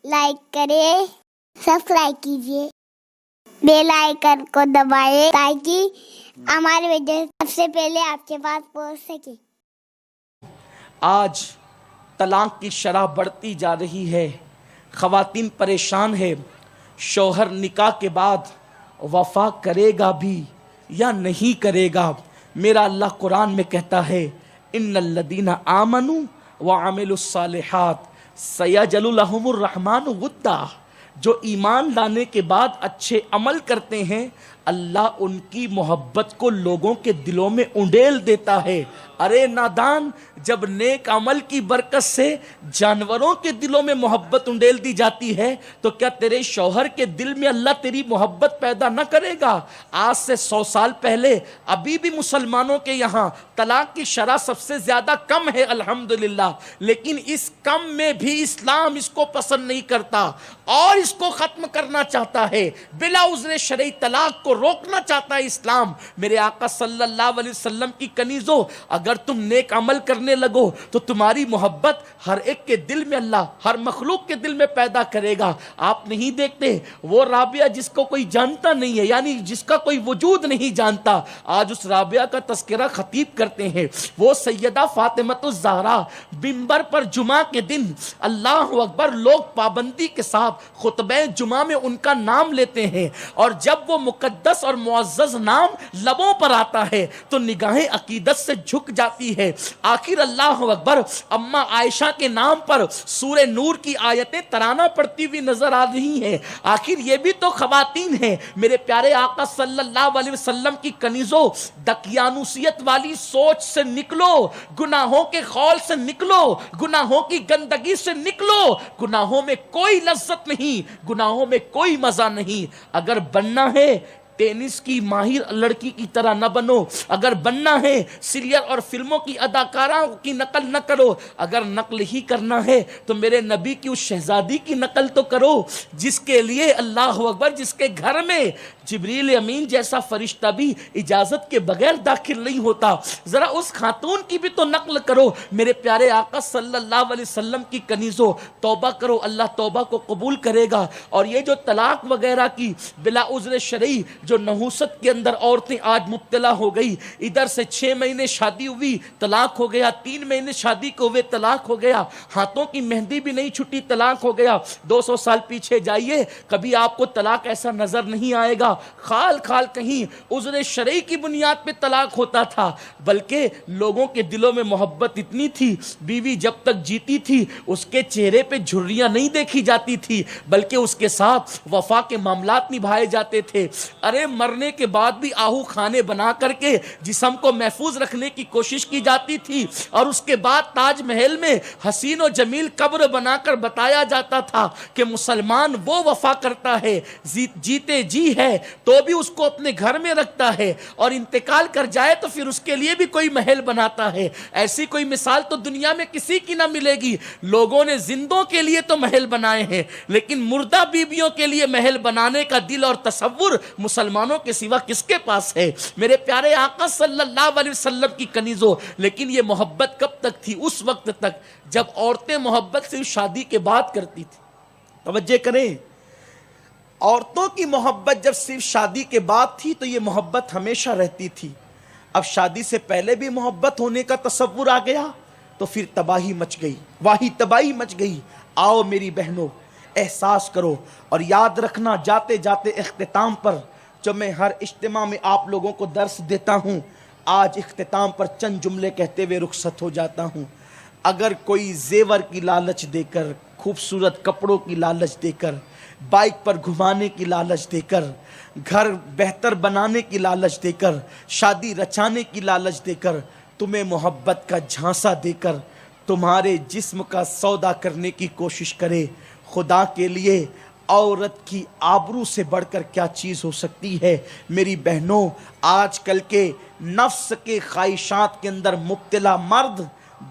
Like کریں، subscribe کیجیے، bell icon کو دبائیں تاکہ ہماری ویڈیو سب سے پہلے آپ کے پاس پہنچ سکے۔ آج طلاق کی شرح بڑھتی جا رہی ہے، خواتین پریشان ہے، شوہر نکاح کے بعد وفا کرے گا بھی یا نہیں کرے گا۔ میرا اللہ قرآن میں کہتا ہے ان الذین آمنوا وعملوا الصالحات سیجعل لهم الرحمن ودا، جو ایمان لانے کے بعد اچھے عمل کرتے ہیں اللہ ان کی محبت کو لوگوں کے دلوں میں انڈیل دیتا ہے۔ ارے نادان، جب نیک عمل کی برکت سے جانوروں کے دلوں میں محبت انڈیل دی جاتی ہے تو کیا تیرے شوہر کے دل میں اللہ تیری محبت پیدا نہ کرے گا؟ آج سے 100 سال پہلے ابھی بھی مسلمانوں کے یہاں طلاق کی شرح سب سے زیادہ کم ہے الحمدللہ، لیکن اس کم میں بھی اسلام اس کو پسند نہیں کرتا اور اس کو ختم کرنا چاہتا ہے، بلا عذر شرعی طلاق کو روکنا چاہتا ہے اسلام۔ میرے آقا صلی اللہ علیہ وسلم کی کنیزوں، اگر تم نیک عمل کرنے لگو تو تمہاری محبت ہر ایک کے دل میں اللہ ہر مخلوق کے دل میں پیدا کرے گا۔ آپ نہیں دیکھتے وہ رابعہ جس کو کوئی جانتا نہیں ہے، یعنی جس کا کوئی وجود نہیں جانتا، آج اس رابعہ کا تذکرہ خطیب کرتے ہیں۔ وہ سیدہ فاطمۃ الزہرا منبر پر جمعہ کے دن اللہ اکبر لوگ پابندی کے ساتھ خطبہ جمعہ میں ان کا نام لیتے ہیں، اور جب وہ مقدس اور معزز نام لبوں پر آتا ہے تو نگاہیں عقیدت سے جھک جاتی ہے۔ آخر اللہ اکبر اما عائشہ کے نام پر سورہ نور کی آیتیں ترانہ پڑتی ہوئی نظر آ رہی ہیں۔ آخر یہ بھی تو خواتین ہیں۔ میرے پیارے آقا صلی اللہ علیہ وسلم کی کنیزوں، دقیانوسیت والی سوچ سے نکلو، گناہوں کے خول سے نکلو، گناہوں کی گندگی سے نکلو۔ گناہوں میں کوئی لذت نہیں، گناہوں میں کوئی مزہ نہیں۔ اگر بننا ہے ٹینس کی ماہر لڑکی کی طرح نہ بنو، اگر بننا ہے سیریل اور فلموں کی اداکارہ کی نقل نہ کرو، اگر نقل ہی کرنا ہے تو میرے نبی کی اس شہزادی کی نقل تو کرو جس کے لیے اللہ اکبر جس کے گھر میں جبریل امین جیسا فرشتہ بھی اجازت کے بغیر داخل نہیں ہوتا۔ ذرا اس خاتون کی بھی تو نقل کرو۔ میرے پیارے آقا صلی اللہ علیہ وسلم کی کنیزوں، توبہ کرو، اللہ توبہ کو قبول کرے گا۔ اور یہ جو طلاق وغیرہ کی بلا عذر شرعی جو نحوست کے اندر عورتیں آج مبتلا ہو گئی، ادھر سے 6 مہینے شادی ہوئی طلاق ہو گیا، 3 مہینے شادی کو ہوئے طلاق ہو گیا، ہاتھوں کی مہندی بھی نہیں چھٹی طلاق ہو گیا۔ 200 سال پیچھے جائیے، کبھی آپ کو طلاق ایسا نظر نہیں آئے گا۔ خال خال کہیں عذر شرعی کی بنیاد پہ طلاق ہوتا تھا، بلکہ لوگوں کے دلوں میں محبت اتنی تھی، بیوی جب تک جیتی تھی اس کے چہرے پہ جھریاں نہیں دیکھی جاتی تھی، بلکہ اس کے ساتھ وفا کے معاملات نبھائے جاتے تھے۔ ارے مرنے کے بعد بھی آہو خانے بنا کر کے جسم کو محفوظ رکھنے کی کوشش کی جاتی تھی، اور اس کے بعد تاج محل میں حسین و جمیل قبر بنا کر بتایا جاتا تھا کہ مسلمان وہ وفا کرتا ہے، جیتے جی ہے تو بھی اس کو اپنے گھر میں رکھتا ہے، اور انتقال کر جائے تو پھر اس کے لیے بھی کوئی محل بناتا ہے۔ ایسی کوئی مثال تو دنیا میں کسی کی نہ ملے گی۔ لوگوں نے زندوں کے لیے تو محل بنائے ہیں، لیکن مردہ بیویوں کے لیے محل بنانے کا دل اور تصور مسلمانوں کے سوا کس کے پاس ہے؟ میرے پیارے آقا صلی اللہ علیہ وسلم کی کنیزوں، لیکن یہ محبت کب تک تھی؟ اس وقت تک جب عورتیں محبت صرف شادی کے بعد کرتی تھی۔ توجہ کریں، عورتوں کی محبت جب صرف شادی کے بعد تھی تو یہ محبت ہمیشہ رہتی تھی۔ اب شادی سے پہلے بھی محبت ہونے کا تصور آ گیا تو پھر تباہی مچ گئی، واہی تباہی مچ گئی۔ آؤ میری بہنوں، احساس کرو اور یاد رکھنا، جاتے جاتے اختتام پر جو میں ہر اجتماع میں آپ لوگوں کو درس دیتا ہوں، آج اختتام پر چند جملے کہتے ہوئے رخصت ہو جاتا ہوں۔ اگر کوئی زیور کی لالچ دے کر، خوبصورت کپڑوں کی لالچ دے کر، بائک پر گھمانے کی لالچ دے کر، گھر بہتر بنانے کی لالچ دے کر، شادی رچانے کی لالچ دے کر، تمہیں محبت کا جھانسا دے کر تمہارے جسم کا سودا کرنے کی کوشش کرے، خدا کے لیے عورت کی آبرو سے بڑھ کر کیا چیز ہو سکتی ہے؟ میری بہنوں، آج کل کے نفس کے خواہشات کے اندر مبتلا مرد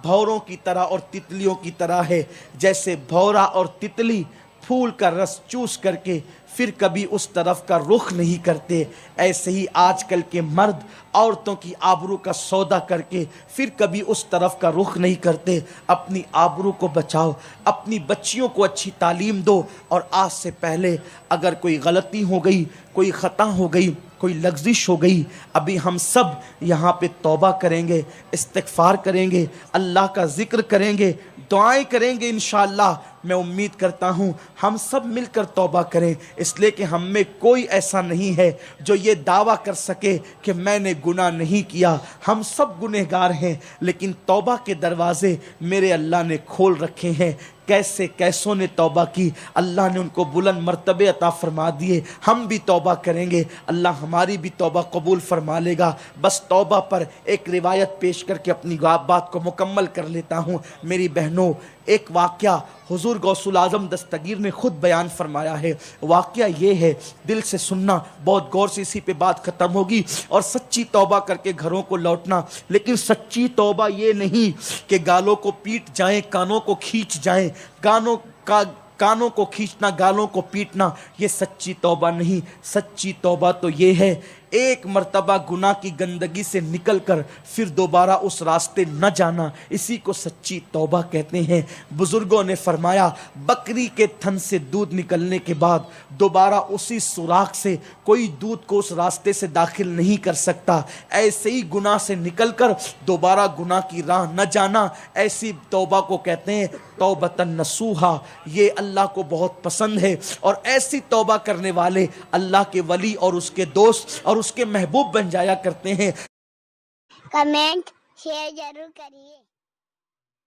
بھوروں کی طرح اور تتلیوں کی طرح ہے۔ جیسے بھورا اور تتلی پھول کا رس چوس کر کے پھر کبھی اس طرف کا رخ نہیں کرتے، ایسے ہی آج کل کے مرد عورتوں کی آبرو کا سودا کر کے پھر کبھی اس طرف کا رخ نہیں کرتے۔ اپنی آبرو کو بچاؤ، اپنی بچیوں کو اچھی تعلیم دو، اور آج سے پہلے اگر کوئی غلطی ہو گئی، کوئی خطا ہو گئی، کوئی لغزش ہو گئی، ابھی ہم سب یہاں پہ توبہ کریں گے، استغفار کریں گے، اللہ کا ذکر کریں گے، دعائیں کریں گے انشاءاللہ۔ میں امید کرتا ہوں ہم سب مل کر توبہ کریں، اس لیے کہ ہم میں کوئی ایسا نہیں ہے جو یہ دعویٰ کر سکے کہ میں نے گناہ نہیں کیا۔ ہم سب گنہگار ہیں، لیکن توبہ کے دروازے میرے اللہ نے کھول رکھے ہیں۔ کیسے کیسوں نے توبہ کی، اللہ نے ان کو بلند مرتبے عطا فرما دیے۔ ہم بھی توبہ کریں گے، اللہ ہماری بھی توبہ قبول فرما لے گا۔ بس توبہ پر ایک روایت پیش کر کے اپنی بات کو مکمل کر لیتا ہوں۔ میری بہنوں، ایک واقعہ حضور غوث الاعظم دستگیر نے خود بیان فرمایا ہے۔ واقعہ یہ ہے، دل سے سننا، بہت غور سے اسی پہ بات ختم ہوگی، اور سچی توبہ کر کے گھروں کو لوٹنا۔ لیکن سچی توبہ یہ نہیں کہ گالوں کو پیٹ جائیں، کانوں کو کھینچ جائیں، کانوں کو کھینچنا، گالوں کو پیٹنا، یہ سچی توبہ نہیں۔ سچی توبہ تو یہ ہے ایک مرتبہ گناہ کی گندگی سے نکل کر پھر دوبارہ اس راستے نہ جانا، اسی کو سچی توبہ کہتے ہیں۔ بزرگوں نے فرمایا بکری کے تھن سے دودھ نکلنے کے بعد دوبارہ اسی سوراخ سے کوئی دودھ کو اس راستے سے داخل نہیں کر سکتا۔ ایسے ہی گناہ سے نکل کر دوبارہ گناہ کی راہ نہ جانا، ایسی توبہ کو کہتے ہیں توبۃ نصوحا۔ یہ اللہ کو بہت پسند ہے، اور ایسی توبہ کرنے والے اللہ کے ولی اور اس کے دوست اور اس کے محبوب بن جایا کرتے ہیں۔ کمنٹ شیئر ضرور کریے۔